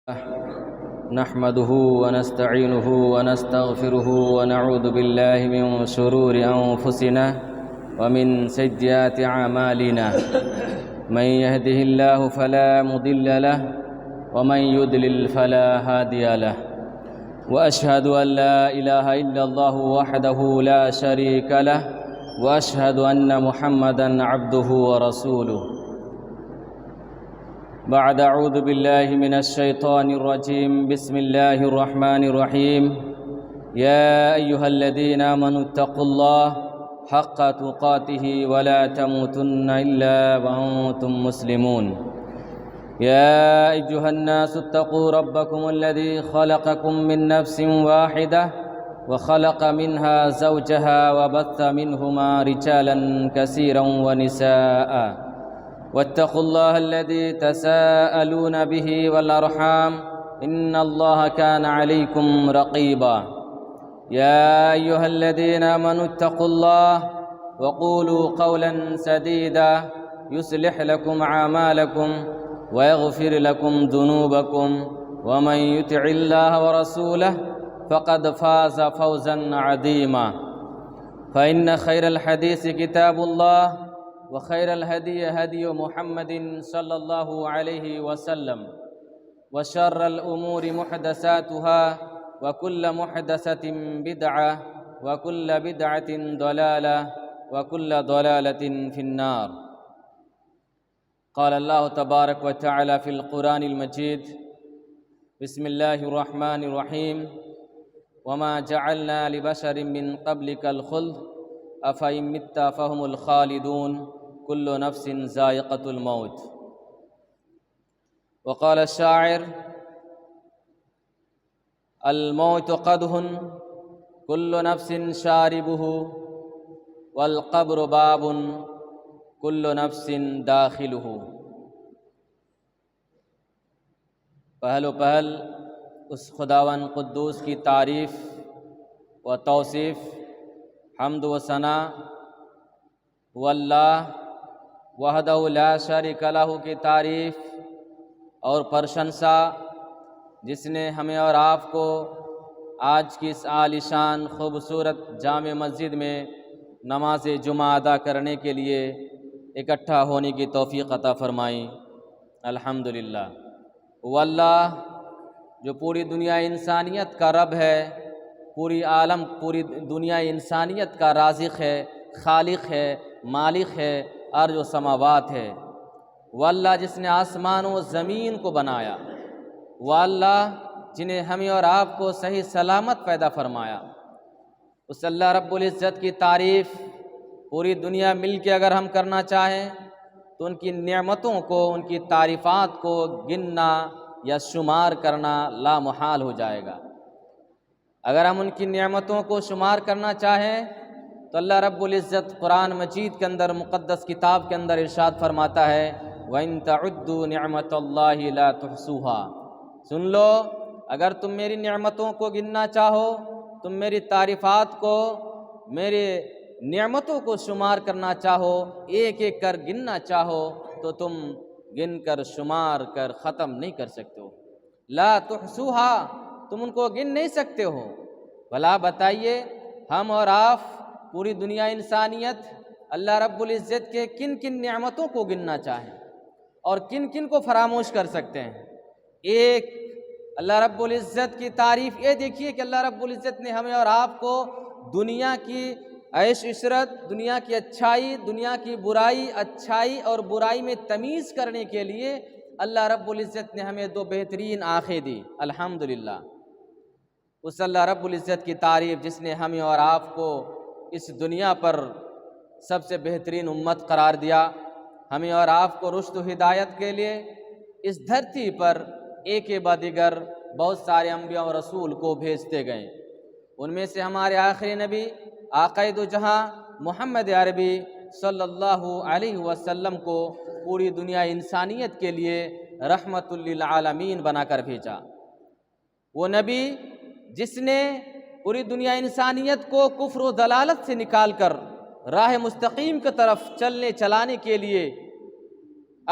نحمده ونستعينه ونستغفره ونعوذ بالله من شرور أنفسنا ومن سيئات أعمالنا من يهده الله فلا مضل له ومن يضلل فلا هادي له وأشهد أن لا إله إلا الله وحده لا شريك له وأشهد أن محمدًا عبده ورسوله بعد أعوذ بالله من الشيطان الرجيم بسم الله الرحمن الرحيم يا أيها الذين آمنوا اتقوا الله حق تقاته ولا تموتن إلا وأنتم مسلمون يا أيها الناس اتقوا ربكم الذي خلقكم من نفس واحدة وخلق منها زوجها وبث منهما رجالا كثيرا ونساء واتقوا الله الذي تساءلون به والأرحام إن الله كان عليكم رقيبا يا أيها الذين آمنوا اتقوا الله وقولوا قولا سديدا يصلح لكم أعمالكم ويغفر لكم ذنوبكم ومن يطع الله ورسوله فقد فاز فوزا عظيما فإن خير الحديث كتاب الله وخير الهدي هدي محمد صلى الله عليه وسلم وشر الأمور محدثاتها وكل محدثة بدعة وكل بدعة ضلالة وكل ضلالة في النار قال الله تبارك وتعالى في القرآن المجيد بسم الله الرحمن الرحيم وما جعلنا لبشر من قبلك الخلد أفإن مت فهم الخالدون كل نفس ذائقة الموت وقال الشاعر الموت قدح كل نفس شاربه والقبر باب كل نفس داخله پہل و پہل اس خداوند قدوس کی تعریف و توصیف حمد و ثنا واللہ وحدہ لا شریک لہ کی تعریف اور پرشنسا جس نے ہمیں اور آپ کو آج کی اس عالیشان خوبصورت جامع مسجد میں نماز جمعہ ادا کرنے کے لیے اکٹھا ہونے کی توفیق عطا فرمائی الحمدللہ۔ واللہ جو پوری دنیا انسانیت کا رب ہے، پوری دنیا انسانیت کا رازق ہے، خالق ہے، مالک ہے، ارض و سماوات ہے۔ وہ اللہ جس نے آسمان و زمین کو بنایا، وہ اللہ جنہیں ہمیں اور آپ کو صحیح سلامت پیدا فرمایا، اس اللہ رب العزت کی تعریف پوری دنیا مل کے اگر ہم کرنا چاہیں تو ان کی نعمتوں کو، ان کی تعریفات کو گننا یا شمار کرنا لامحال ہو جائے گا۔ اگر ہم ان کی نعمتوں کو شمار کرنا چاہیں تو اللہ رب العزت قرآن مجید کے اندر، مقدس کتاب کے اندر ارشاد فرماتا ہے وَإِن تَعُدُّوا نِعْمَةَ اللَّهِ لَا تُحْصُوهَا، سن لو اگر تم میری نعمتوں کو گننا چاہو، تم میری تعریفات کو، میرے نعمتوں کو شمار کرنا چاہو، ایک ایک کر گننا چاہو تو تم گن کر شمار کر ختم نہیں کر سکتے ہو۔ لا تحصوها، تم ان کو گن نہیں سکتے ہو۔ بھلا بتائیے ہم اور آپ، پوری دنیا انسانیت، اللہ رب العزت کے کن کن نعمتوں کو گننا چاہیں اور کن کن کو فراموش کر سکتے ہیں؟ ایک اللہ رب العزت کی تعریف یہ دیکھیے کہ اللہ رب العزت نے ہمیں اور آپ کو دنیا کی عیش عشرت، دنیا کی اچھائی، دنیا کی برائی، اچھائی اور برائی میں تمیز کرنے کے لیے اللہ رب العزت نے ہمیں دو بہترین آنکھیں دی الحمدللہ۔ اس اللہ رب العزت کی تعریف جس نے ہمیں اور آپ کو اس دنیا پر سب سے بہترین امت قرار دیا، ہمیں اور آپ کو رشد و ہدایت کے لیے اس دھرتی پر ایک کے بعد دیگر بہت سارے انبیاء و رسول کو بھیجتے گئے۔ ان میں سے ہمارے آخری نبی آقائد دو جہاں محمد عربی صلی اللہ علیہ وسلم کو پوری دنیا انسانیت کے لیے رحمت للعالمین بنا کر بھیجا۔ وہ نبی جس نے پوری دنیا انسانیت کو کفر و ضلالت سے نکال کر راہ مستقیم کی طرف چلانے کے لیے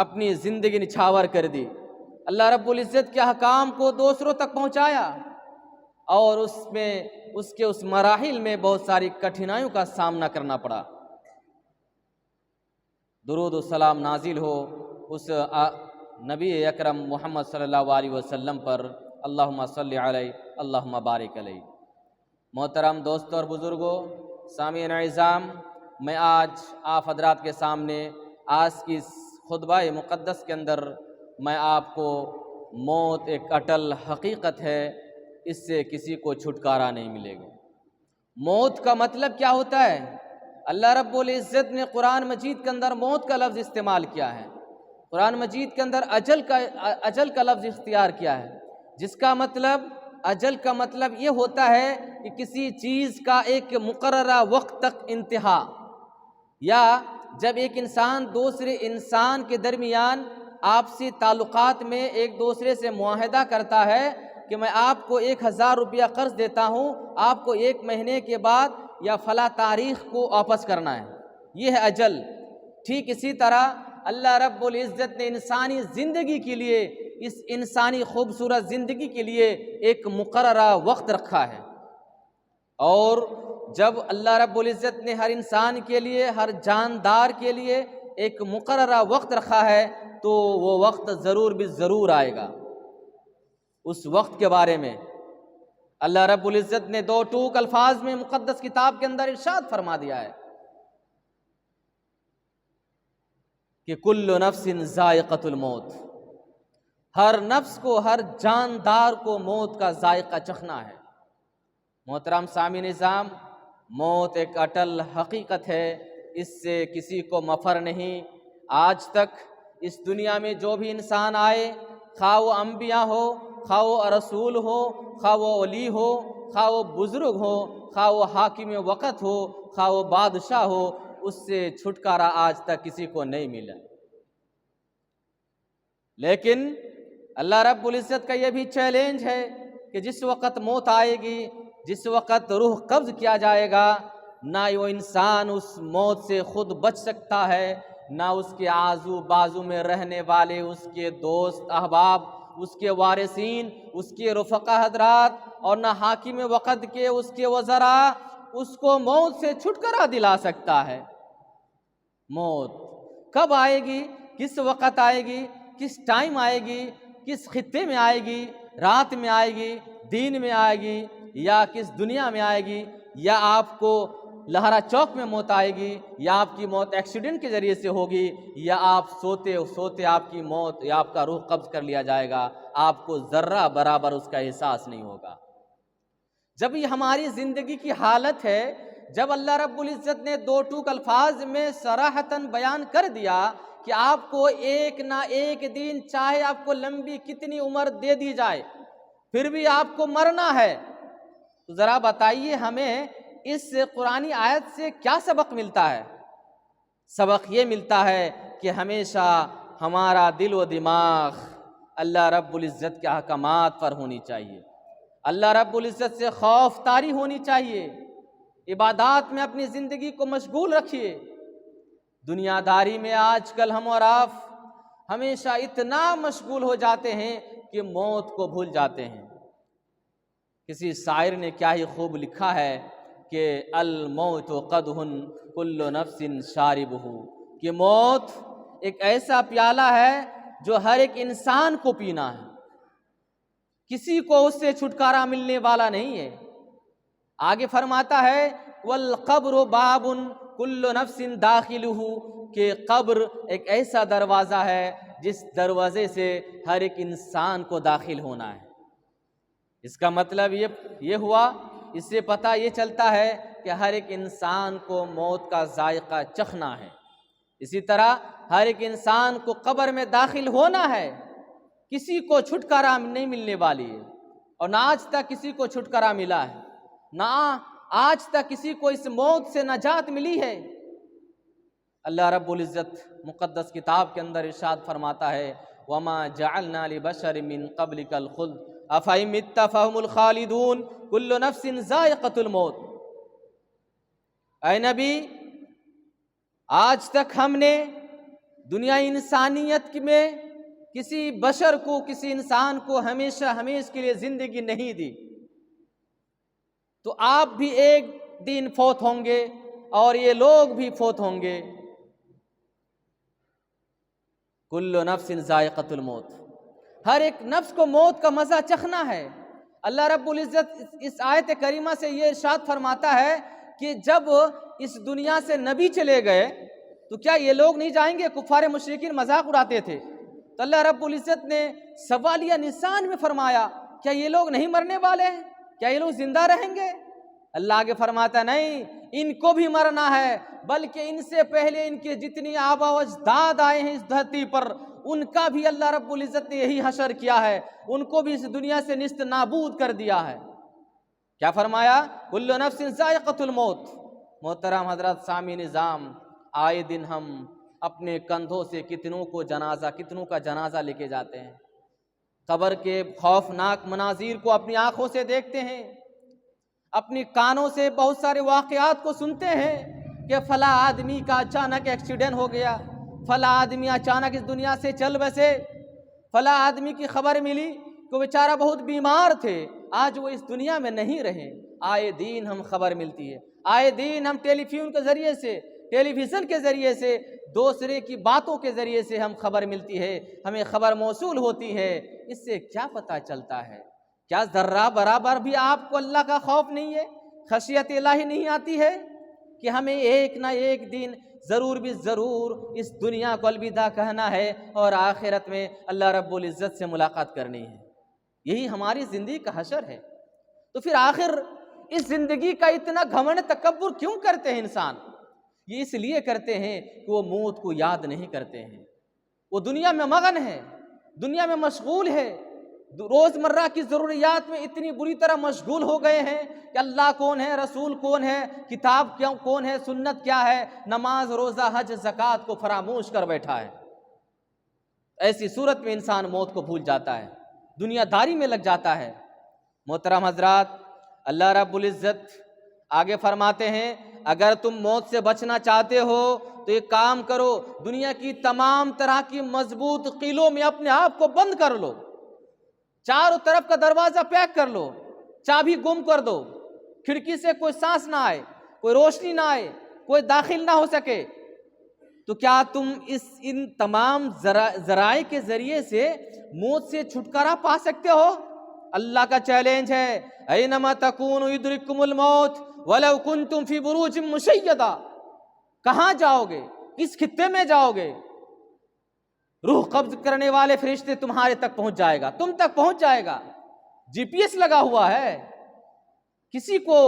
اپنی زندگی نچھاور کر دی۔ اللہ رب العزت کے احکام کو دوسروں تک پہنچایا، اور اس کے مراحل میں بہت ساری کٹھنائیوں کا سامنا کرنا پڑا۔ درود و سلام نازل ہو اس نبی اکرم محمد صلی اللہ علیہ وسلم پر، اللہم صلی علیہ اللہم بارک علیہ۔ محترم دوستوں اور بزرگوں، سامعین اعزام، میں آج آپ حضرات کے سامنے آج کی اس خطبہ مقدس کے اندر میں آپ کو موت ایک اٹل حقیقت ہے، اس سے کسی کو چھٹکارا نہیں ملے گا۔ موت کا مطلب کیا ہوتا ہے؟ اللہ رب العزت نے قرآن مجید کے اندر موت کا لفظ استعمال کیا ہے، قرآن مجید کے اندر اجل کا لفظ اختیار کیا ہے، جس کا مطلب اجل کا مطلب یہ ہوتا ہے کہ کسی چیز کا ایک مقررہ وقت تک انتہا، یا جب ایک انسان دوسرے انسان کے درمیان آپسی تعلقات میں ایک دوسرے سے معاہدہ کرتا ہے کہ میں آپ کو 1000 روپیہ قرض دیتا ہوں، آپ کو 1 مہینے کے بعد یا فلاں تاریخ کو واپس کرنا ہے، یہ ہے اجل۔ ٹھیک اسی طرح اللہ رب العزت نے انسانی زندگی کے لیے، اس انسانی خوبصورت زندگی کے لیے ایک مقررہ وقت رکھا ہے، اور جب اللہ رب العزت نے ہر انسان کے لیے، ہر جاندار کے لیے ایک مقررہ وقت رکھا ہے تو وہ وقت ضرور بھی ضرور آئے گا۔ اس وقت کے بارے میں اللہ رب العزت نے 2 ٹوک الفاظ میں مقدس کتاب کے اندر ارشاد فرما دیا ہے کہ کل نفس ذائقۃ الموت، ہر نفس کو، ہر جاندار کو موت کا ذائقہ چکھنا ہے۔ محترم سامعین نظام، موت ایک اٹل حقیقت ہے، اس سے کسی کو مفر نہیں۔ آج تک اس دنیا میں جو بھی انسان آئے، خواہ وہ انبیاء ہو، خواہ وہ رسول ہو، خواہ وہ ولی ہو، خواہ وہ بزرگ ہو، خواہ وہ حاکم وقت ہو، خواہ وہ بادشاہ ہو، اس سے چھٹکارا آج تک کسی کو نہیں ملا۔ لیکن اللہ رب العزت کا یہ بھی چیلنج ہے کہ جس وقت موت آئے گی، جس وقت روح قبض کیا جائے گا، نہ وہ انسان اس موت سے خود بچ سکتا ہے، نہ اس کے آزو بازو میں رہنے والے، اس کے دوست احباب، اس کے وارثین، اس کے رفقا حضرات، اور نہ حاکم وقت کے اس کے وزراء اس کو موت سے چھٹکارا دلا سکتا ہے۔ موت کب آئے گی، کس وقت آئے گی، کس ٹائم آئے گی، کس خطے میں آئے گی، رات میں آئے گی، دن میں آئے گی، یا کس دنیا میں آئے گی، یا آپ کو لہرا چوک میں موت آئے گی، یا آپ کی موت ایکسیڈنٹ کے ذریعے سے ہوگی، یا آپ سوتے سوتے آپ کی موت یا آپ کا روح قبض کر لیا جائے گا، آپ کو ذرہ برابر اس کا احساس نہیں ہوگا۔ جب یہ ہماری زندگی کی حالت ہے، جب اللہ رب العزت نے 2 ٹوک الفاظ میں صراحتاً بیان کر دیا کہ آپ کو ایک نہ ایک دن، چاہے آپ کو لمبی کتنی عمر دے دی جائے، پھر بھی آپ کو مرنا ہے، تو ذرا بتائیے ہمیں اس قرآنی آیت سے کیا سبق ملتا ہے؟ سبق یہ ملتا ہے کہ ہمیشہ ہمارا دل و دماغ اللہ رب العزت کے احکامات پر ہونی چاہیے، اللہ رب العزت سے خوف طاری ہونی چاہیے، عبادات میں اپنی زندگی کو مشغول رکھیے۔ دنیا داری میں آج کل ہم اور آپ ہمیشہ اتنا مشغول ہو جاتے ہیں کہ موت کو بھول جاتے ہیں۔ کسی شاعر نے کیا ہی خوب لکھا ہے کہ الموت قدح کل نفس شاربہ، کہ موت ایک ایسا پیالہ ہے جو ہر ایک انسان کو پینا ہے، کسی کو اس سے چھٹکارا ملنے والا نہیں ہے۔ آگے فرماتا ہے والقبر باب کل نفس داخلہ، کہ قبر ایک ایسا دروازہ ہے جس دروازے سے ہر ایک انسان کو داخل ہونا ہے۔ اس کا مطلب یہ ہوا، اس سے پتہ یہ چلتا ہے کہ ہر ایک انسان کو موت کا ذائقہ چکھنا ہے۔ اسی طرح ہر ایک انسان کو قبر میں داخل ہونا ہے، کسی کو چھٹکارا نہیں ملنے والی ہے، اور نہ آج تک کسی کو چھٹکارا ملا ہے، نہ آج تک کسی کو اس موت سے نجات ملی ہے۔ اللہ رب العزت مقدس کتاب کے اندر ارشاد فرماتا ہے وَمَا جَعَلْنَا لِبَشَرٍ مِّن قَبْلِكَ الْخُلْدَ أَفَإِن مِتَّ فَهُمُ الْخَالِدُونَ كُلُّ نَفْسٍ ذَائِقَةُ الْمَوْتِ۔ اے نبی، آج تک ہم نے دنیا انسانیت میں کسی بشر کو، کسی انسان کو ہمیشہ ہمیشہ کے لیے زندگی نہیں دی، تو آپ بھی ایک دن فوت ہوں گے اور یہ لوگ بھی فوت ہوں گے۔ کل نفس ذائقۃ الموت، ہر ایک نفس کو موت کا مزہ چکھنا ہے۔ اللہ رب العزت اس آیت کریمہ سے یہ ارشاد فرماتا ہے کہ جب اس دنیا سے نبی چلے گئے تو کیا یہ لوگ نہیں جائیں گے؟ کفار مشرکین مذاق اڑاتے تھے، تو اللہ رب العزت نے سوالیہ نشان میں فرمایا کیا یہ لوگ نہیں مرنے والے ہیں؟ کیا یہ لوگ زندہ رہیں گے؟ اللہ آگے فرماتا نہیں، ان کو بھی مرنا ہے، بلکہ ان سے پہلے ان کے جتنی آبا و اجداد آئے ہیں اس دھرتی پر، ان کا بھی اللہ رب العزت نے یہی حشر کیا ہے، ان کو بھی اس دنیا سے نیست نابود کر دیا ہے۔ کیا فرمایا؟ کل نفس ذائقۃ الموت۔ محترم حضرات سامی نظام، آئے دن ہم اپنے کندھوں سے کتنوں کا جنازہ لے کے جاتے ہیں، قبر کے خوفناک مناظر کو اپنی آنکھوں سے دیکھتے ہیں، اپنی کانوں سے بہت سارے واقعات کو سنتے ہیں کہ فلاں آدمی کا اچانک ایکسیڈنٹ ہو گیا، فلاں آدمی اچانک اس دنیا سے چل بسے، فلاں آدمی کی خبر ملی کہ بیچارہ بہت بیمار تھے، آج وہ اس دنیا میں نہیں رہے۔ آئے دن ہم خبر ملتی ہے، آئے دن ہم ٹیلی ویژن کے ذریعے سے دوسرے کی باتوں کے ذریعے سے ہم خبر ملتی ہے، ہمیں خبر موصول ہوتی ہے۔ اس سے کیا پتہ چلتا ہے؟ کیا ذرہ برابر بھی آپ کو اللہ کا خوف نہیں ہے، خشیت الہی نہیں آتی ہے کہ ہمیں ایک نہ ایک دن ضرور بھی ضرور اس دنیا کو الوداع کہنا ہے اور آخرت میں اللہ رب العزت سے ملاقات کرنی ہے؟ یہی ہماری زندگی کا حشر ہے۔ تو پھر آخر اس زندگی کا اتنا گھمنڈ تکبر کیوں کرتے ہیں انسان؟ یہ اس لیے کرتے ہیں کہ وہ موت کو یاد نہیں کرتے ہیں، وہ دنیا میں مغن ہے، دنیا میں مشغول ہے، روزمرہ کی ضروریات میں اتنی بری طرح مشغول ہو گئے ہیں کہ اللہ کون ہے، رسول کون ہے، کتاب کون ہے، سنت کیا ہے، نماز روزہ حج زکوٰۃ کو فراموش کر بیٹھا ہے۔ ایسی صورت میں انسان موت کو بھول جاتا ہے، دنیا داری میں لگ جاتا ہے۔ محترم حضرات، اللہ رب العزت آگے فرماتے ہیں اگر تم موت سے بچنا چاہتے ہو تو ایک کام کرو، دنیا کی تمام طرح کی مضبوط قلعوں میں اپنے آپ کو بند کر لو، چاروں طرف کا دروازہ پیک کر لو، چابی گم کر دو، کھڑکی سے کوئی سانس نہ آئے، کوئی روشنی نہ آئے، کوئی داخل نہ ہو سکے۔ تو کیا تم ان تمام ذرائع کے ذریعے سے موت سے چھٹکارا پا سکتے ہو؟ اللہ کا چیلنج ہے، اینما تکونوا یدرککم الموت ولو کنتم فی بروج مشیدہ۔ کہاں جاؤ گے؟ کس خطے میں جاؤ گے؟ روح قبض کرنے والے فرشتے تمہارے تک پہنچ جائے گا، تم تک پہنچ جائے گا، جی پی ایس لگا ہوا ہے، کسی کو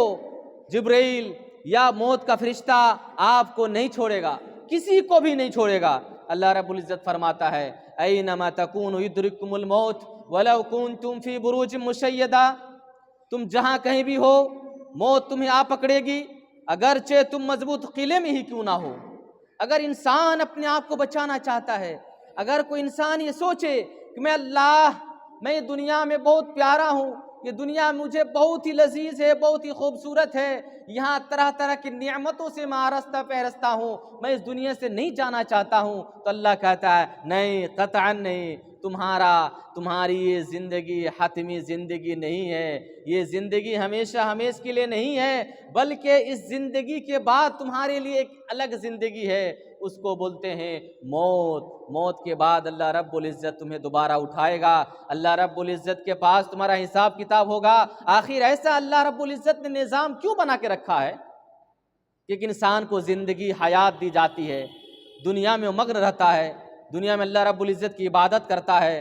جبرائیل یا موت کا فرشتہ آپ کو نہیں چھوڑے گا، کسی کو بھی نہیں چھوڑے گا۔ اللہ رب العزت فرماتا ہے اینما تکونوا یدرککم الموت ولو کنتم فی بروج مشیدہ، تم جہاں کہیں بھی ہو موت تمہیں آ پکڑے گی، اگرچہ تم مضبوط قلعے میں ہی کیوں نہ ہو۔ اگر انسان اپنے آپ کو بچانا چاہتا ہے، اگر کوئی انسان یہ سوچے کہ میں دنیا میں بہت پیارا ہوں، یہ دنیا مجھے بہت ہی لذیذ ہے، بہت ہی خوبصورت ہے، یہاں طرح طرح کی نعمتوں سے میں آراستہ پہرستہ ہوں، میں اس دنیا سے نہیں جانا چاہتا ہوں، تو اللہ کہتا ہے نہیں، قطعاً نہیں، تمہاری یہ زندگی حتمی زندگی نہیں ہے، یہ زندگی ہمیشہ ہمیشہ کے لیے نہیں ہے، بلکہ اس زندگی کے بعد تمہارے لیے ایک الگ زندگی ہے، اس کو بولتے ہیں موت کے بعد اللہ رب العزت تمہیں دوبارہ اٹھائے گا، اللہ رب العزت کے پاس تمہارا حساب کتاب ہوگا۔ آخر ایسا اللہ رب العزت نے نظام کیوں بنا کے رکھا ہے کہ ایک انسان کو زندگی حیات دی جاتی ہے، دنیا میں مگن رہتا ہے، دنیا میں اللہ رب العزت کی عبادت کرتا ہے،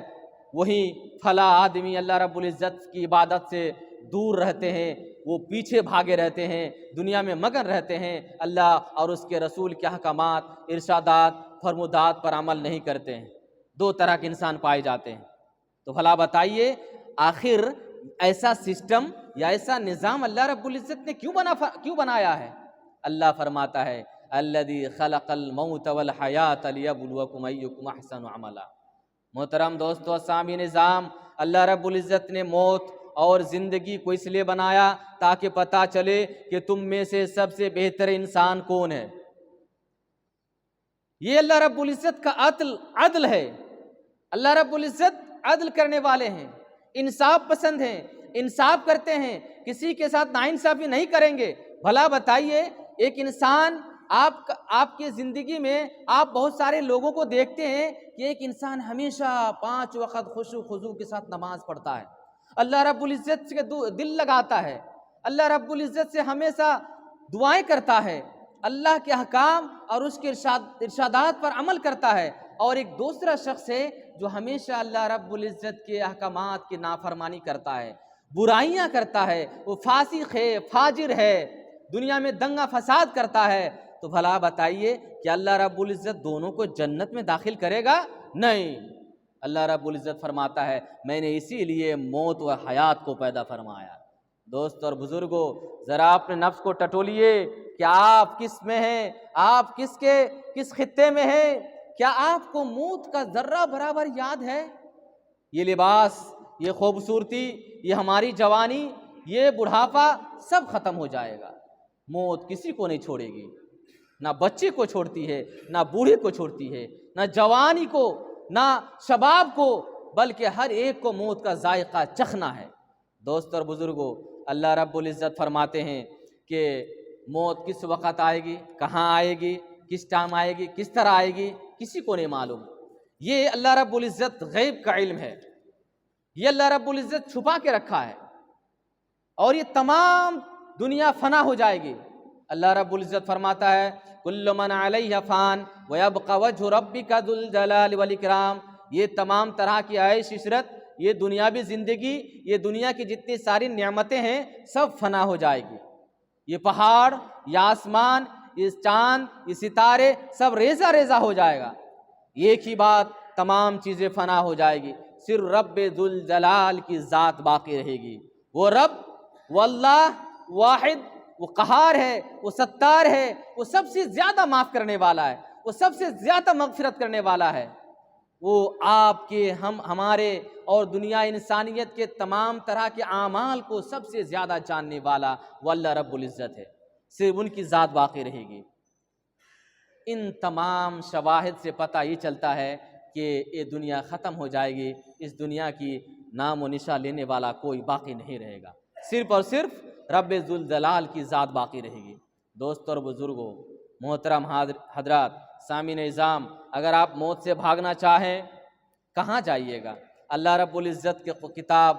وہی فلاں آدمی اللہ رب العزت کی عبادت سے دور رہتے ہیں، وہ پیچھے بھاگے رہتے ہیں، دنیا میں مگن رہتے ہیں، اللہ اور اس کے رسول کے احکامات، ارشادات، فرمودات پر عمل نہیں کرتے ہیں۔ دو طرح کے انسان پائے جاتے ہیں۔ تو بھلا بتائیے آخر ایسا سسٹم یا ایسا نظام اللہ رب العزت نے کیوں بنایا ہے؟ اللہ فرماتا ہے الذی خلق الموت والحیات لیبلوکم ایکم احسن عملا۔ محترم دوستو، سامی نظام، اللہ رب العزت نے موت اور زندگی کو اس لیے بنایا تاکہ پتہ چلے کہ تم میں سے سب سے بہتر انسان کون ہے۔ یہ اللہ رب العزت کا عدل ہے اللہ رب العزت عدل کرنے والے ہیں، انصاف پسند ہیں، انصاف کرتے ہیں، کسی کے ساتھ ناانصافی نہیں کریں گے۔ بھلا بتائیے ایک انسان آپ کی زندگی میں آپ بہت سارے لوگوں کو دیکھتے ہیں کہ ایک انسان ہمیشہ 5 وقت خشوع خضوع کے ساتھ نماز پڑھتا ہے، اللہ رب العزت سے دل لگاتا ہے، اللہ رب العزت سے ہمیشہ دعائیں کرتا ہے، اللہ کے احکام اور اس کے ارشادات پر عمل کرتا ہے، اور ایک دوسرا شخص ہے جو ہمیشہ اللہ رب العزت کے احکامات کی نافرمانی کرتا ہے، برائیاں کرتا ہے، وہ فاسق ہے، فاجر ہے، دنیا میں دنگا فساد کرتا ہے۔ تو بھلا بتائیے کہ اللہ رب العزت دونوں کو جنت میں داخل کرے گا؟ نہیں۔ اللہ رب العزت فرماتا ہے میں نے اسی لیے موت و حیات کو پیدا فرمایا۔ دوست اور بزرگوں، ذرا اپنے نفس کو ٹٹولیے کہ آپ کس میں ہیں، آپ کس خطے میں ہیں؟ کیا آپ کو موت کا ذرہ برابر یاد ہے؟ یہ لباس، یہ خوبصورتی، یہ ہماری جوانی، یہ بڑھاپا سب ختم ہو جائے گا۔ موت کسی کو نہیں چھوڑے گی، نہ بچے کو چھوڑتی ہے، نہ بوڑھے کو چھوڑتی ہے، نہ جوانی کو، نہ شباب کو، بلکہ ہر ایک کو موت کا ذائقہ چکھنا ہے۔ دوست اور بزرگوں، اللہ رب العزت فرماتے ہیں کہ موت کس وقت آئے گی، کہاں آئے گی، کس ٹائم آئے گی، کس طرح آئے گی، کسی کو نہیں معلوم۔ یہ اللہ رب العزت غیب کا علم ہے، یہ اللہ رب العزت چھپا کے رکھا ہے، اور یہ تمام دنیا فنا ہو جائے گی۔ اللہ رب العزت فرماتا ہے کل من علیہ فان ویبقى وجہ ربک ذو الجلال والاکرام۔ یہ تمام طرح کی عیش عشرت، یہ دنیاوی زندگی، یہ دنیا کی جتنی ساری نعمتیں ہیں سب فنا ہو جائے گی۔ یہ پہاڑ، یہ آسمان، یہ چاند، یہ ستارے سب ریزہ ریزہ ہو جائے گا۔ ایک ہی بات، تمام چیزیں فنا ہو جائے گی، صرف رب ذو الجلال کی ذات باقی رہے گی۔ وہ رب، وہ اللہ واحد، وہ قہار ہے، وہ ستار ہے، وہ سب سے زیادہ معاف کرنے والا ہے، وہ سب سے زیادہ مغفرت کرنے والا ہے۔ وہ آپ کے، ہمارے اور دنیا انسانیت کے تمام طرح کے اعمال کو سب سے زیادہ جاننے والا وہ اللہ رب العزت ہے، صرف ان کی ذات باقی رہے گی۔ ان تمام شواہد سے پتہ یہ چلتا ہے کہ یہ دنیا ختم ہو جائے گی، اس دنیا کی نام و نشان لینے والا کوئی باقی نہیں رہے گا، صرف اور صرف رب ذوالجلال کی ذات باقی رہے گی۔ دوست اور بزرگوں، محترم حضرات، سامعین اعظام، اگر آپ موت سے بھاگنا چاہیں کہاں جائیے گا؟ اللہ رب العزت کے کتاب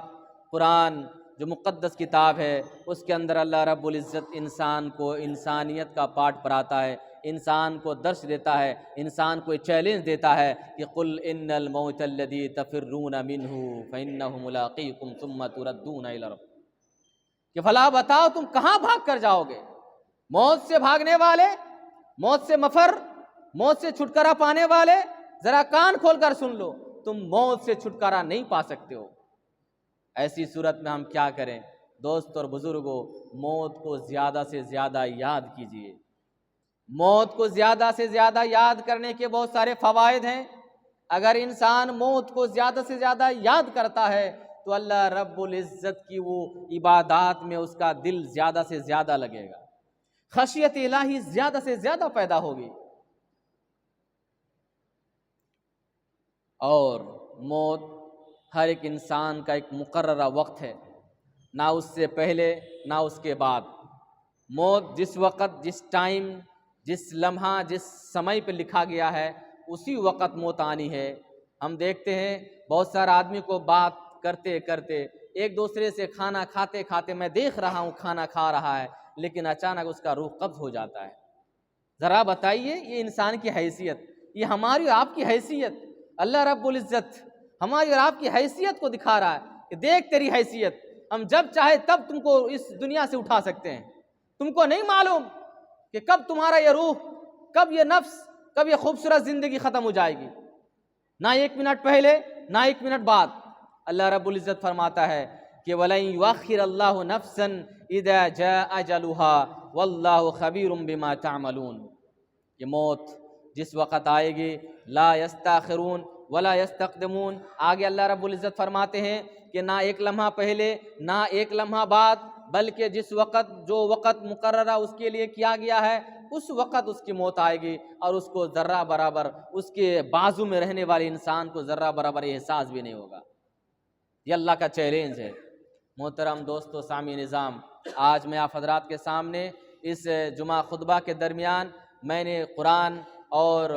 قرآن جو مقدس کتاب ہے، اس کے اندر اللہ رب العزت انسان کو انسانیت کا پاٹ پڑھاتا ہے، انسان کو درس دیتا ہے، انسان کو چیلنج دیتا ہے کہ قل ان الموت الذی تفرون منہ فانہ ملاقیکم ثم تردون الی ربکم، کہ بھلا بتاؤ تم کہاں بھاگ کر جاؤ گے؟ موت سے بھاگنے والے، موت سے مفر، موت سے چھٹکارا پانے والے، ذرا کان کھول کر سن لو، تم موت سے چھٹکارا نہیں پا سکتے ہو۔ ایسی صورت میں ہم کیا کریں؟ دوست اور بزرگوں، موت کو زیادہ سے زیادہ یاد کیجیے۔ موت کو زیادہ سے زیادہ یاد کرنے کے بہت سارے فوائد ہیں۔ اگر انسان موت کو زیادہ سے زیادہ یاد کرتا ہے تو اللہ رب العزت کی وہ عبادات میں اس کا دل زیادہ سے زیادہ لگے گا، خشیت الہی زیادہ سے زیادہ پیدا ہوگی۔ اور موت ہر ایک انسان کا ایک مقررہ وقت ہے، نہ اس سے پہلے نہ اس کے بعد۔ موت جس وقت، جس ٹائم، جس لمحہ، جس سمے پہ لکھا گیا ہے اسی وقت موت آنی ہے۔ ہم دیکھتے ہیں بہت سارے آدمی کو بات کرتے کرتے، ایک دوسرے سے کھانا کھاتے کھاتے، میں دیکھ رہا ہوں کھانا کھا رہا ہے، لیکن اچانک اس کا روح قبض ہو جاتا ہے۔ ذرا بتائیے یہ انسان کی حیثیت، یہ ہماری اور آپ کی حیثیت، اللہ رب العزت ہماری اور آپ کی حیثیت کو دکھا رہا ہے کہ دیکھ تیری حیثیت، ہم جب چاہے تب تم کو اس دنیا سے اٹھا سکتے ہیں۔ تم کو نہیں معلوم کہ کب تمہارا یہ روح، کب یہ نفس، کب یہ خوبصورت زندگی ختم ہو جائے گی، نہ 1 منٹ پہلے نہ 1 منٹ بعد۔ اللہ رب العزت فرماتا ہے کہ وَلَن يُؤَخِّرَ اللَّهُ نَفْسًا إِذَا جَاءَ أَجَلُهَا وَاللَّهُ خَبِيرٌ بِمَا تَعْمَلُونَ، کہ موت جس وقت آئے گی لا يستاخرون ولا يستقدمون۔ آگے اللہ رب العزت فرماتے ہیں کہ نہ 1 لمحہ پہلے نہ 1 لمحہ بعد، بلکہ جس وقت، جو وقت مقررہ اس کے لیے کیا گیا ہے اس وقت اس کی موت آئے گی اور اس کو ذرہ برابر اس کے بازو میں رہنے والے انسان کو ذرہ برابر احساس بھی نہیں ہوگا۔ یہ اللہ کا چیلنج ہے۔ محترم دوستو، سامع نظام، آج میں آپ حضرات کے سامنے اس جمعہ خطبہ کے درمیان میں نے قرآن اور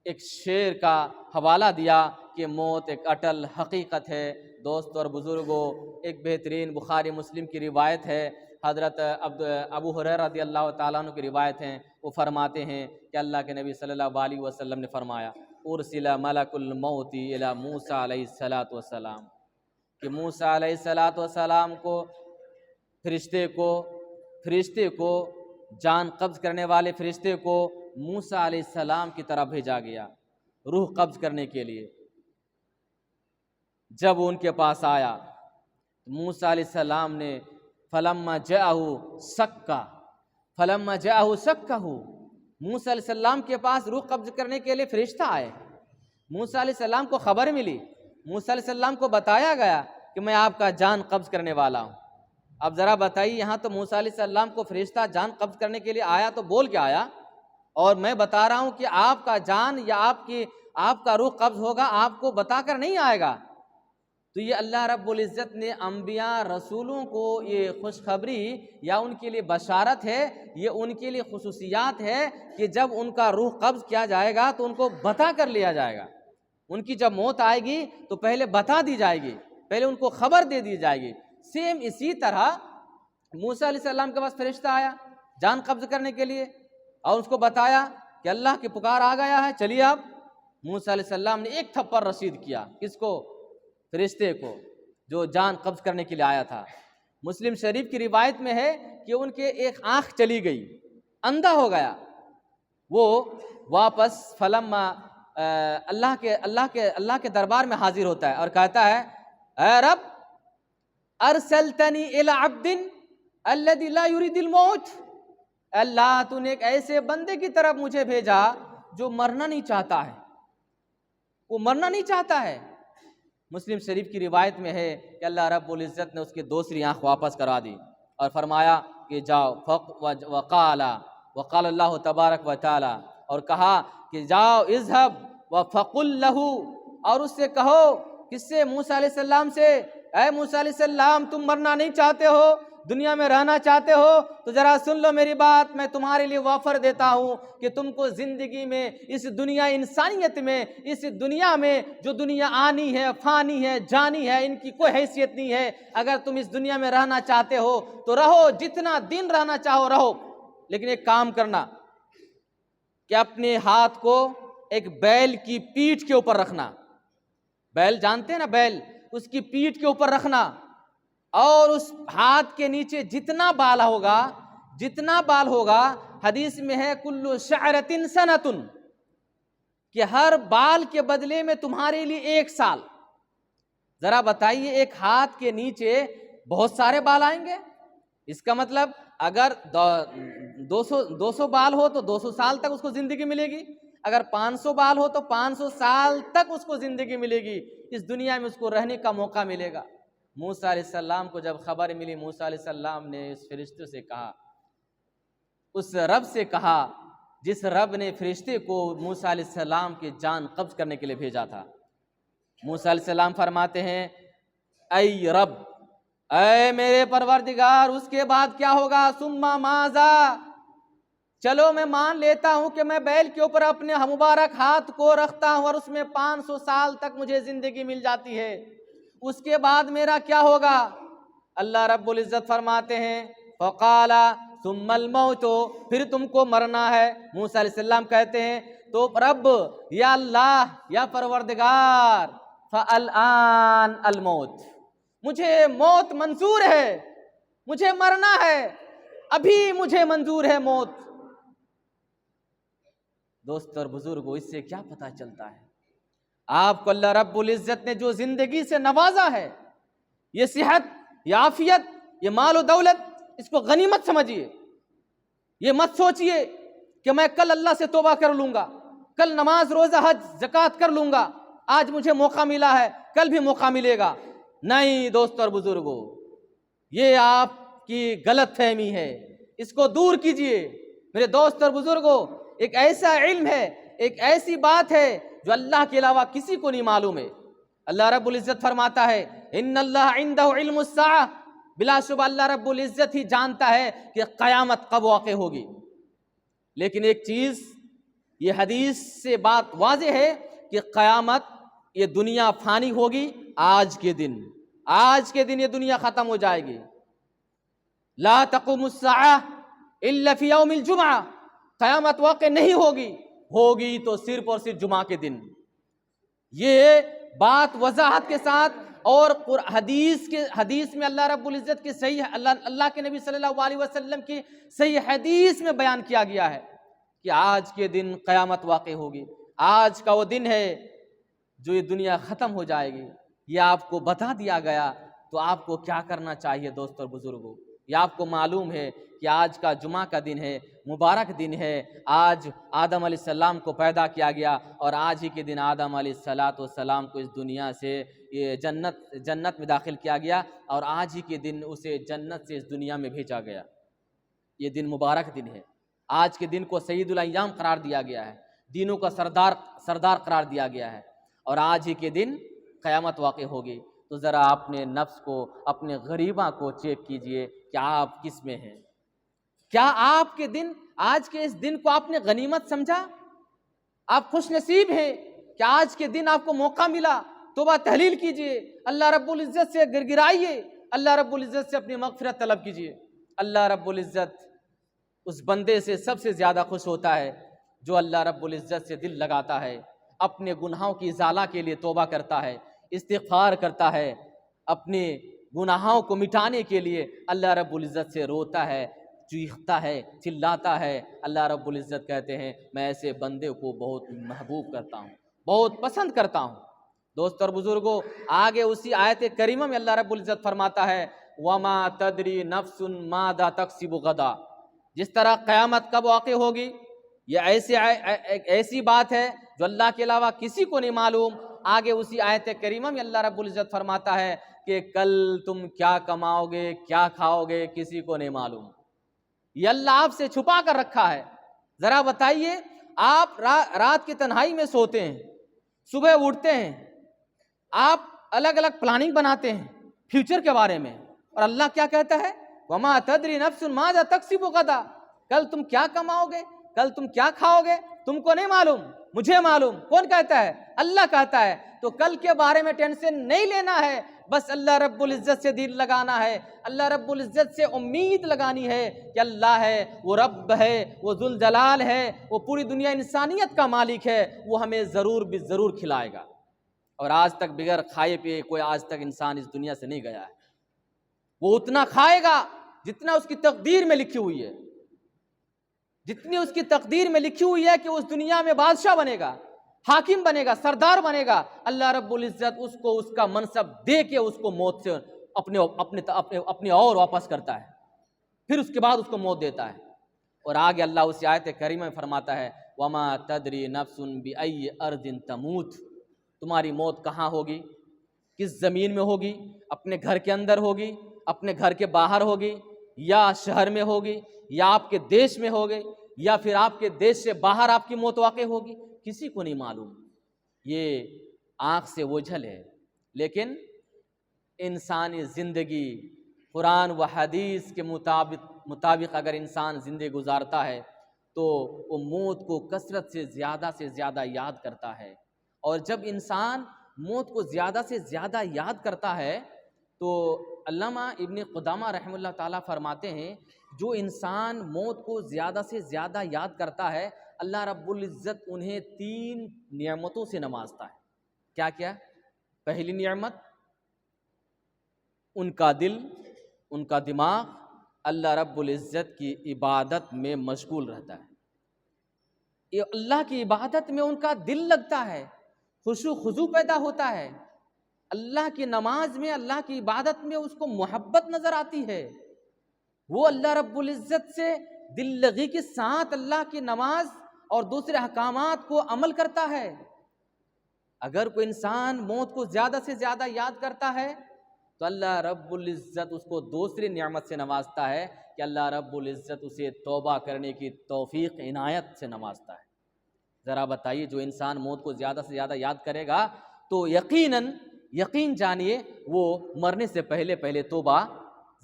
ایک شعر کا حوالہ دیا کہ موت ایک اٹل حقیقت ہے۔ دوست اور بزرگوں، ایک بہترین بخاری مسلم کی روایت ہے، حضرت ابو ہریرہ رضی اللہ تعالیٰ عنہ کی روایت ہیں۔ وہ فرماتے ہیں کہ اللہ کے نبی صلی اللہ علیہ وسلم نے فرمایا، ارسل ملک الموت الی موسیٰ علیہ السلام، کہ موسیٰ علیہ السلام کو فرشتے کو جان قبض کرنے والے فرشتے کو موسیٰ علیہ السلام کی طرف بھیجا گیا روح قبض کرنے کے لیے۔ جب وہ ان کے پاس آیا، موسیٰ علیہ السلام نے فلما جاءہ سکہ، موسیٰ علیہ السلام کے پاس روح قبض کرنے کے لیے فرشتہ آئے۔ موسیٰ علیہ السلام کو خبر ملی، موسیٰ علیہ السلام کو بتایا گیا کہ میں آپ کا جان قبض کرنے والا ہوں۔ اب ذرا بتائیے، یہاں تو موسیٰ علیہ السلام کو فرشتہ جان قبض کرنے کے لیے آیا تو بول کے آیا، اور میں بتا رہا ہوں کہ آپ کا جان یا آپ کا روح قبض ہوگا، آپ کو بتا کر نہیں آئے گا۔ تو یہ اللہ رب العزت نے انبیاء رسولوں کو یہ خوشخبری یا ان کے لیے بشارت ہے، یہ ان کے لیے خصوصیات ہے کہ جب ان کا روح قبض کیا جائے گا تو ان کو بتا کر لیا جائے گا۔ ان کی جب موت آئے گی تو پہلے بتا دی جائے گی، پہلے ان کو خبر دے دی جائے گی۔ سیم اسی طرح موسیٰ علیہ السلام کے پاس فرشتہ آیا جان قبض کرنے کے لیے، اور اس کو بتایا کہ اللہ کی پکار آ گیا ہے، چلیے اب۔ موسیٰ علیہ السلام نے ایک تھپڑ رسید کیا، کس کو؟ فرشتے کو جو جان قبض کرنے کے لیے آیا تھا۔ مسلم شریف کی روایت میں ہے کہ ان کے ایک آنکھ چلی گئی، اندھا ہو گیا۔ وہ واپس فلما اللہ کے دربار میں حاضر ہوتا ہے اور کہتا ہے، اے رب ارسلتنی الی عبد الذی لا یرید الموت، اللہ تو نے ایک ایسے بندے کی طرف مجھے بھیجا جو مرنا نہیں چاہتا ہے، وہ مرنا نہیں چاہتا ہے۔ مسلم شریف کی روایت میں ہے کہ اللہ رب العزت نے اس کی دوسری آنکھ واپس کرا دی اور فرمایا کہ جاؤ، وقال اللہ تبارک و تعالی، اور کہا کہ جاؤ اذهب وفقل له، اور اس سے کہو، کس سے؟ موسیٰ علیہ السلام سے، اے موسیٰ علیہ السلام تم مرنا نہیں چاہتے ہو، دنیا میں رہنا چاہتے ہو تو ذرا سن لو میری بات، میں تمہارے لیے آفر دیتا ہوں کہ تم کو زندگی میں، اس دنیا انسانیت میں، اس دنیا میں جو دنیا آنی ہے، فانی ہے، جانی ہے، ان کی کوئی حیثیت نہیں ہے۔ اگر تم اس دنیا میں رہنا چاہتے ہو تو رہو، جتنا دن رہنا چاہو رہو، لیکن ایک کام کرنا کہ اپنے ہاتھ کو ایک بیل کی پیٹھ کے اوپر رکھنا۔ بیل جانتے ہیں نا، بیل، اس کی پیٹھ کے اوپر رکھنا، اور اس ہاتھ کے نیچے جتنا بال ہوگا، حدیث میں ہے کل شعرۃ سنۃ، کہ ہر بال کے بدلے میں تمہارے لیے 1 سال۔ ذرا بتائیے، ایک ہاتھ کے نیچے بہت سارے بال آئیں گے، اس کا مطلب اگر 200 بال ہو تو 200 سال تک اس کو زندگی ملے گی، اگر 500 بال ہو تو 500 سال تک اس کو زندگی ملے گی، اس دنیا میں اس کو رہنے کا موقع ملے گا۔ موسیٰ علیہ السلام کو جب خبر ملی، موسیٰ علیہ السلام نے اس فرشتے سے کہا، اس رب سے کہا جس رب نے فرشتے کو موسیٰ علیہ السلام کی جان قبض کرنے کے لیے بھیجا تھا۔ موسیٰ علیہ السلام فرماتے ہیں، اے رب، اے میرے پروردگار، اس کے بعد کیا ہوگا؟ ثم ماذا، چلو میں مان لیتا ہوں کہ میں بیل کے اوپر اپنے مبارک ہاتھ کو رکھتا ہوں اور اس میں 500 سال تک مجھے زندگی مل جاتی ہے، اس کے بعد میرا کیا ہوگا؟ اللہ رب العزت فرماتے ہیں، فقال ثم الموت، پھر تم کو مرنا ہے۔ موسیٰ علیہ السلام کہتے ہیں، تو رب، یا اللہ، یا پروردگار، فالآن الموت، مجھے موت منظور ہے، مجھے مرنا ہے، ابھی مجھے منظور ہے موت۔ دوست اور بزرگوں، اس سے کیا پتہ چلتا ہے؟ آپ کو اللہ رب العزت نے جو زندگی سے نوازا ہے، یہ صحت، یہ عافیت، یہ مال و دولت، اس کو غنیمت سمجھیے۔ یہ مت سوچئے کہ میں کل اللہ سے توبہ کر لوں گا، کل نماز روزہ حج زکوٰۃ کر لوں گا، آج مجھے موقع ملا ہے کل بھی موقع ملے گا۔ نہیں دوست اور بزرگوں، یہ آپ کی غلط فہمی ہے، اس کو دور کیجئے۔ میرے دوست اور بزرگوں، ایک ایسا علم ہے، ایک ایسی بات ہے جو اللہ کے علاوہ کسی کو نہیں معلوم ہے۔ اللہ رب العزت فرماتا ہے ان اللہ عنده علم الساعہ، بلا شبہ اللہ رب العزت ہی جانتا ہے کہ قیامت کب واقع ہوگی۔ لیکن ایک چیز یہ حدیث سے بات واضح ہے کہ قیامت، یہ دنیا فانی ہوگی آج کے دن، آج کے دن یہ دنیا ختم ہو جائے گی۔ لا تقوم الساعہ الا فی یوم الجمعہ، قیامت واقع نہیں ہوگی، ہوگی تو صرف اور صرف جمعہ کے دن۔ یہ بات وضاحت کے ساتھ، اور حدیث میں اللہ رب العزت کی صحیح، اللہ کے نبی صلی اللہ علیہ وسلم کی صحیح حدیث میں بیان کیا گیا ہے کہ آج کے دن قیامت واقع ہوگی، آج کا وہ دن ہے جو یہ دنیا ختم ہو جائے گی۔ یہ آپ کو بتا دیا گیا تو آپ کو کیا کرنا چاہیے دوست اور بزرگوں؟ یہ آپ کو معلوم ہے کہ آج کا جمعہ کا دن ہے، مبارک دن ہے، آج آدم علیہ السلام کو پیدا کیا گیا، اور آج ہی کے دن آدم علیہ السلام کو اس دنیا سے یہ جنت میں داخل کیا گیا، اور آج ہی کے دن اسے جنت سے اس دنیا میں بھیجا گیا۔ یہ دن مبارک دن ہے، آج کے دن کو سید الایام قرار دیا گیا ہے، دینوں کا سردار قرار دیا گیا ہے، اور آج ہی کے دن قیامت واقع ہوگی۔ تو ذرا اپنے نفس کو، اپنے غریباں کو چیک کیجئے کہ آپ کس میں ہیں۔ کیا آپ کے دن، آج کے اس دن کو آپ نے غنیمت سمجھا؟ آپ خوش نصیب ہیں کہ آج کے دن آپ کو موقع ملا، توبہ تحلیل کیجئے، اللہ رب العزت سے گڑگڑائیے، اللہ رب العزت سے اپنی مغفرت طلب کیجئے۔ اللہ رب العزت اس بندے سے سب سے زیادہ خوش ہوتا ہے جو اللہ رب العزت سے دل لگاتا ہے، اپنے گناہوں کی ازالہ کے لیے توبہ کرتا ہے، استغفار کرتا ہے، اپنے گناہوں کو مٹانے کے لیے اللہ رب العزت سے روتا ہے، چیختا ہے، چلاتا ہے۔ اللہ رب العزت کہتے ہیں میں ایسے بندے کو بہت محبوب کرتا ہوں، بہت پسند کرتا ہوں۔ دوست اور بزرگوں، آگے اسی آیت کریمہ میں اللہ رب العزت فرماتا ہے وَمَا تَدْرِي نَفْسٌ مَاذَا تَكْسِبُ غَدًا۔ جس طرح قیامت کب واقع ہوگی، یہ ایسی بات ہے جو اللہ کے علاوہ کسی کو نہیں معلوم۔ آگے اسی آیت کریمہ میں اللہ رب العزت فرماتا ہے کہ کل تم کیا کماؤ گے، کیا کھاؤ گے، کسی کو نہیں معلوم۔ یہ اللہ آپ سے چھپا کر رکھا ہے۔ ذرا بتائیے، آپ رات کی تنہائی میں سوتے ہیں، صبح اٹھتے ہیں، آپ الگ الگ پلاننگ بناتے ہیں فیوچر کے بارے میں، اور اللہ کیا کہتا ہے وَمَا تَدْرِي نَفْسٌ مَاذَا تَكْسِبُ غَدًا۔ کل تم کیا کماؤ گے، کل تم کیا کھاؤ گے، تم کو نہیں معلوم، مجھے معلوم۔ کون کہتا ہے؟ اللہ کہتا ہے۔ تو کل کے بارے میں ٹینشن نہیں لینا ہے، بس اللہ رب العزت سے دل لگانا ہے، اللہ رب العزت سے امید لگانی ہے کہ اللہ ہے، وہ رب ہے، وہ ذوالجلال ہے، وہ پوری دنیا انسانیت کا مالک ہے، وہ ہمیں ضرور بھی ضرور کھلائے گا۔ اور آج تک بغیر کھائے پیے کوئی آج تک انسان اس دنیا سے نہیں گیا ہے۔ وہ اتنا کھائے گا جتنا اس کی تقدیر میں لکھی ہوئی ہے، جتنی اس کی تقدیر میں لکھی ہوئی ہے کہ اس دنیا میں بادشاہ بنے گا، حاکم بنے گا، سردار بنے گا۔ اللہ رب العزت اس کو اس کا منصب دے کے اس کو موت سے اپنے اور واپس کرتا ہے، پھر اس کے بعد اس کو موت دیتا ہے۔ اور آگے اللہ اسی آیت کریمہ میں فرماتا ہے وَمَا تَدْرِي نَفْسٌ بِأَيِّ أَرْضٍ تَمُوتُ۔ تمہاری موت کہاں ہوگی، کس زمین میں ہوگی، اپنے گھر کے اندر ہوگی، اپنے گھر کے باہر ہوگی، یا شہر میں ہوگی، یا آپ کے دیش میں ہوگی، یا پھر آپ کے دیش سے باہر آپ کی موت واقع ہوگی، کسی کو نہیں معلوم۔ یہ آنکھ سے اوجھل ہے، لیکن انسانی زندگی قرآن و حدیث کے مطابق اگر انسان زندگی گزارتا ہے تو وہ موت کو کثرت سے زیادہ یاد کرتا ہے۔ اور جب انسان موت کو زیادہ سے زیادہ یاد کرتا ہے تو علامہ ابن قدامہ رحمہ اللہ تعالیٰ فرماتے ہیں جو انسان موت کو زیادہ سے زیادہ یاد کرتا ہے اللہ رب العزت انہیں 3 نعمتوں سے نوازتا ہے۔ کیا کیا؟ پہلی نعمت، ان کا دل، ان کا دماغ اللہ رب العزت کی عبادت میں مشغول رہتا ہے۔ یہ اللہ کی عبادت میں ان کا دل لگتا ہے، خشوع خضوع پیدا ہوتا ہے، اللہ کی نماز میں، اللہ کی عبادت میں اس کو محبت نظر آتی ہے، وہ اللہ رب العزت سے دل لگی کے ساتھ اللہ کی نماز اور دوسرے احکامات کو عمل کرتا ہے۔ اگر کوئی انسان موت کو زیادہ سے زیادہ یاد کرتا ہے تو اللہ رب العزت اس کو دوسری نعمت سے نوازتا ہے کہ اللہ رب العزت اسے توبہ کرنے کی توفیق عنایت سے نوازتا ہے۔ ذرا بتائیے، جو انسان موت کو زیادہ سے زیادہ یاد کرے گا تو یقین جانیے وہ مرنے سے پہلے توبہ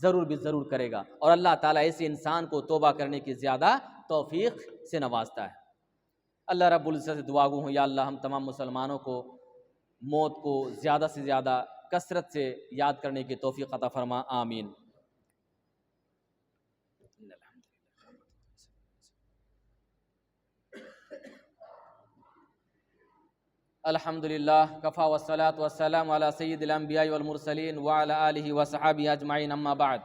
ضرور کرے گا، اور اللہ تعالیٰ ایسے انسان کو توبہ کرنے کی زیادہ توفیق سے نوازتا ہے۔ اللہ رب العزت سے دعا گو ہوں، یا اللہ ہم تمام مسلمانوں کو موت کو زیادہ سے زیادہ کثرت سے یاد کرنے کی توفیق عطا فرما، آمین۔ الحمدللہ کفا والصلاة والسلام علی سید الانبیاء والمرسلین وعلی آلہ وصحابہ اجمعین، اما بعد۔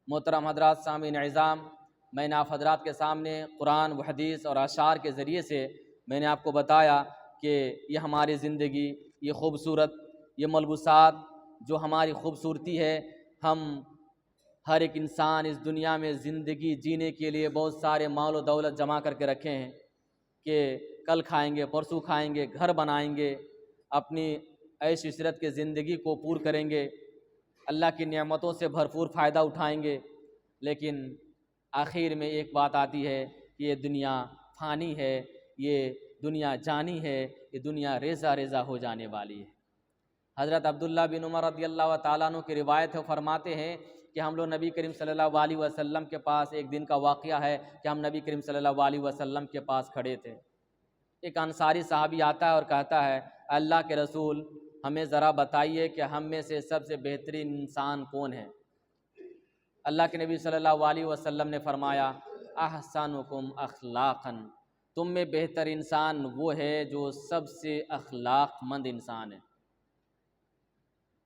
محترم حضرات، سامعین اعظام، میں نے آپ حضرات کے سامنے قرآن و حدیث اور اشعار کے ذریعے سے میں نے آپ کو بتایا کہ یہ ہماری زندگی، یہ خوبصورت، یہ ملبوسات جو ہماری خوبصورتی ہے، ہم ہر ایک انسان اس دنیا میں زندگی جینے کے لیے بہت سارے مال و دولت جمع کر کے رکھے ہیں کہ کل کھائیں گے، پرسوں کھائیں گے، گھر بنائیں گے، اپنی عیش عشرت کے زندگی کو پور کریں گے، اللہ کی نعمتوں سے بھرپور فائدہ اٹھائیں گے، لیکن آخر میں ایک بات آتی ہے کہ یہ دنیا فانی ہے، یہ دنیا جانی ہے، یہ دنیا ریزہ ہو جانے والی ہے۔ حضرت عبداللہ بن عمر رضی اللہ تعالیٰ عنہ کی روایت ہے، فرماتے ہیں کہ ہم لوگ نبی کریم صلی اللہ علیہ وسلم کے پاس، ایک دن کا واقعہ ہے کہ ہم نبی کریم صلی اللہ علیہ وسلم کے پاس کھڑے تھے۔ ایک انصاری صحابی آتا ہے اور کہتا ہے، اللہ کے رسول ہمیں ذرا بتائیے کہ ہم میں سے سب سے بہترین انسان کون ہے؟ اللہ کے نبی صلی اللہ علیہ وسلم نے فرمایا، احسنکم اخلاقا، تم میں بہتر انسان وہ ہے جو سب سے اخلاق مند انسان ہے۔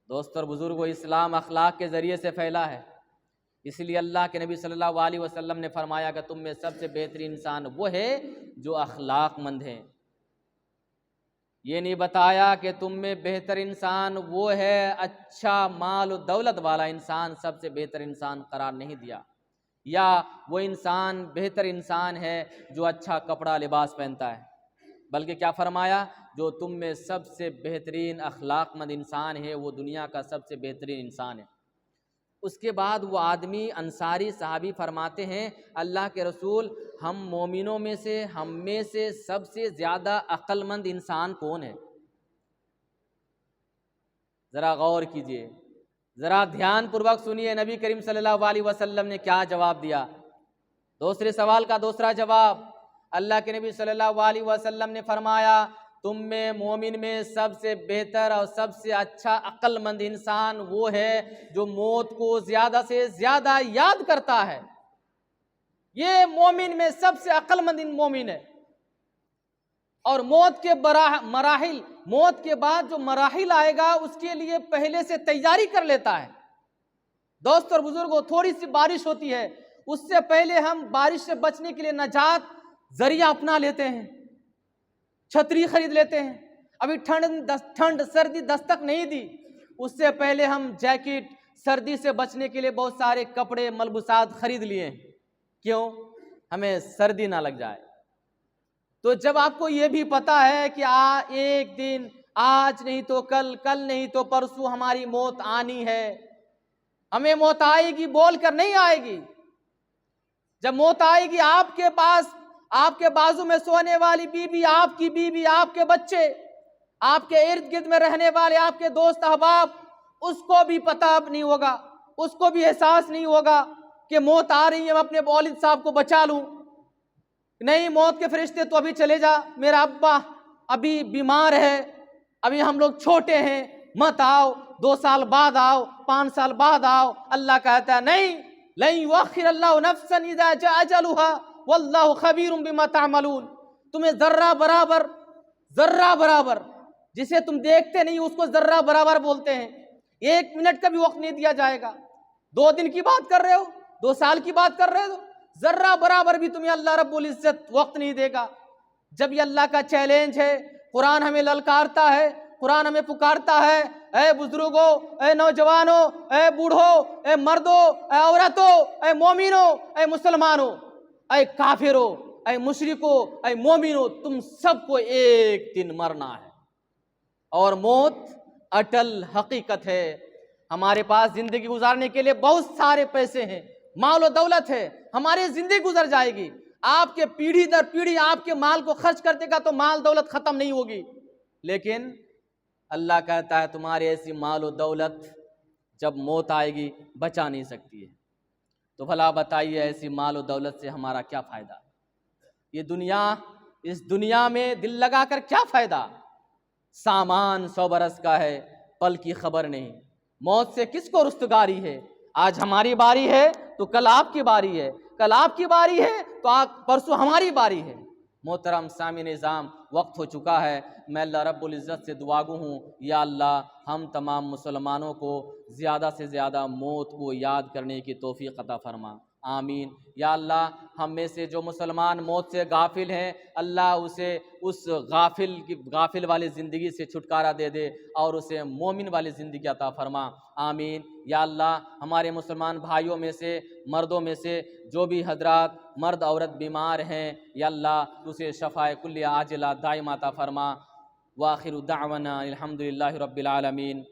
دوست اور بزرگو، اسلام اخلاق کے ذریعے سے پھیلا ہے، اس لیے اللہ کے نبی صلی اللہ علیہ وسلم نے فرمایا کہ تم میں سب سے بہترین انسان وہ ہے جو اخلاق مند ہے۔ یہ نہیں بتایا کہ تم میں بہتر انسان وہ ہے اچھا مال و دولت والا انسان، سب سے بہتر انسان قرار نہیں دیا، یا وہ انسان بہتر انسان ہے جو اچھا کپڑا لباس پہنتا ہے، بلکہ کیا فرمایا، جو تم میں سب سے بہترین اخلاق مند انسان ہے وہ دنیا کا سب سے بہترین انسان ہے۔ اس کے بعد وہ آدمی انصاری صحابی فرماتے ہیں، اللہ کے رسول ہم مومنوں میں سے، ہم میں سے سب سے زیادہ عقل مند انسان کون ہے؟ ذرا غور کیجئے، ذرا دھیان پوروک سنیے نبی کریم صلی اللہ علیہ وسلم نے کیا جواب دیا۔ دوسرے سوال کا دوسرا جواب، اللہ کے نبی صلی اللہ علیہ وسلم نے فرمایا، تم میں مومن میں سب سے بہتر اور سب سے اچھا عقل مند انسان وہ ہے جو موت کو زیادہ سے زیادہ یاد کرتا ہے۔ یہ مومن میں سب سے عقل مند مومن ہے، اور موت کے مراحل، موت کے بعد جو مراحل آئے گا اس کے لیے پہلے سے تیاری کر لیتا ہے۔ دوست اور بزرگوں، تھوڑی سی بارش ہوتی ہے، اس سے پہلے ہم بارش سے بچنے کے لیے نجات ذریعہ اپنا لیتے ہیں، چھتری خرید لیتے ہیں۔ ابھی ٹھنڈ سردی دستک نہیں دی، اس سے پہلے ہم جیکٹ، سردی سے بچنے کے لیے بہت سارے کپڑے ملبوسات خرید لیے ہیں، کیوں؟ ہمیں سردی نہ لگ جائے۔ تو جب آپ کو یہ بھی پتا ہے کہ ایک دن، آج نہیں تو کل، کل نہیں تو پرسوں ہماری موت آنی ہے، ہمیں موت آئے گی بول کر نہیں آئے گی۔ جب موت آئے گی آپ کے پاس، آپ کے بازو میں سونے والی بیوی، آپ کی بیوی، آپ کے بچے، آپ کے ارد گرد میں رہنے والے آپ کے دوست احباب، اس کو بھی پتہ نہیں ہوگا، اس کو بھی احساس نہیں ہوگا کہ موت آ رہی ہے، میں اپنے والد صاحب کو بچا لوں۔ نہیں، موت کے فرشتے تو ابھی چلے جا، میرا ابا ابھی بیمار ہے، ابھی ہم لوگ چھوٹے ہیں، مت آؤ، 2 سال بعد آؤ، 5 سال بعد آؤ۔ اللہ کہتا ہے نہیں، لن یؤخر اللہ نفسا اذا جاء اجلها واللہ خبیر بما تعملون۔ تمہیں ذرہ برابر جسے تم دیکھتے نہیں اس کو ذرہ برابر بولتے ہیں، 1 منٹ کا بھی وقت نہیں دیا جائے گا۔ 2 دن کی بات کر رہے ہو، 2 سال کی بات کر رہے ہو، ذرہ برابر بھی تمہیں اللہ رب العزت وقت نہیں دے گا۔ جب یہ اللہ کا چیلنج ہے، قرآن ہمیں للکارتا ہے، قرآن ہمیں پکارتا ہے، اے بزرگوں، اے نوجوانوں، اے بوڑھوں، اے مردوں، اے عورتوں، اے مومنوں، اے مسلمانوں، اے کافروں، اے مشرکوں، اے مومنوں، تم سب کو ایک دن مرنا ہے، اور موت اٹل حقیقت ہے۔ ہمارے پاس زندگی گزارنے کے لیے بہت سارے پیسے ہیں، مال و دولت ہے، ہماری زندگی گزر جائے گی، آپ کے پیڑھی در پیڑھی آپ کے مال کو خرچ کرتے گا تو مال دولت ختم نہیں ہوگی، لیکن اللہ کہتا ہے تمہاری ایسی مال و دولت جب موت آئے گی بچا نہیں سکتی ہے۔ تو بھلا بتائیے ایسی مال و دولت سے ہمارا کیا فائدہ؟ یہ دنیا، اس دنیا میں دل لگا کر کیا فائدہ؟ سامان 100 برس کا ہے، پل کی خبر نہیں، موت سے کس کو رستگاری ہے؟ آج ہماری باری ہے تو کل آپ کی باری ہے، کل آپ کی باری ہے تو پرسوں ہماری باری ہے۔ محترم سامع نظام، وقت ہو چکا ہے، میں اللہ رب العزت سے دعا گو ہوں، یا اللہ ہم تمام مسلمانوں کو زیادہ سے زیادہ موت کو یاد کرنے کی توفیق عطا فرما، آمین۔ یا اللہ ہم میں سے جو مسلمان موت سے غافل ہیں، اللہ اسے اس غافل والی زندگی سے چھٹکارا دے دے اور اسے مومن والی زندگی عطا فرما، آمین۔ یا اللہ ہمارے مسلمان بھائیوں میں سے، مردوں میں سے جو بھی حضرات مرد عورت بیمار ہیں، یا اللہ اسے شفاء کلیہ عاجلہ دائمہ عطا فرما، وآخر دعوانا الحمدللہ رب العالمین۔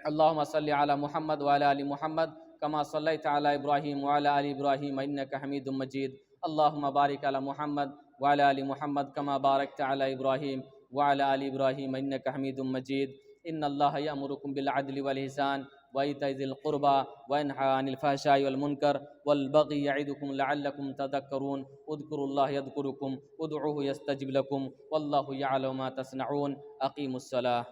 اللہم صلی علی محمد وعلی آل محمد کما صلیت علی ابراہیم وعلی آل ابراہیم انک حمید مجید۔ اللہم بارک علی محمد وعلی آل محمد کما بارکت علی ابراہیم وعلی آل ابراہیم انک حمید مجید۔ ان اللہ یأمرکم بالعدل والإحسان وإیتاء ذی القربى وینہی عن الفحشاء والمنکر والبغی یعظکم لعلکم تذکرون۔ اذکروا اللہ یذکرکم ادعوہ یستجب لکم واللہ یعلم ما تصنعون۔ اقیموا الصلاۃ۔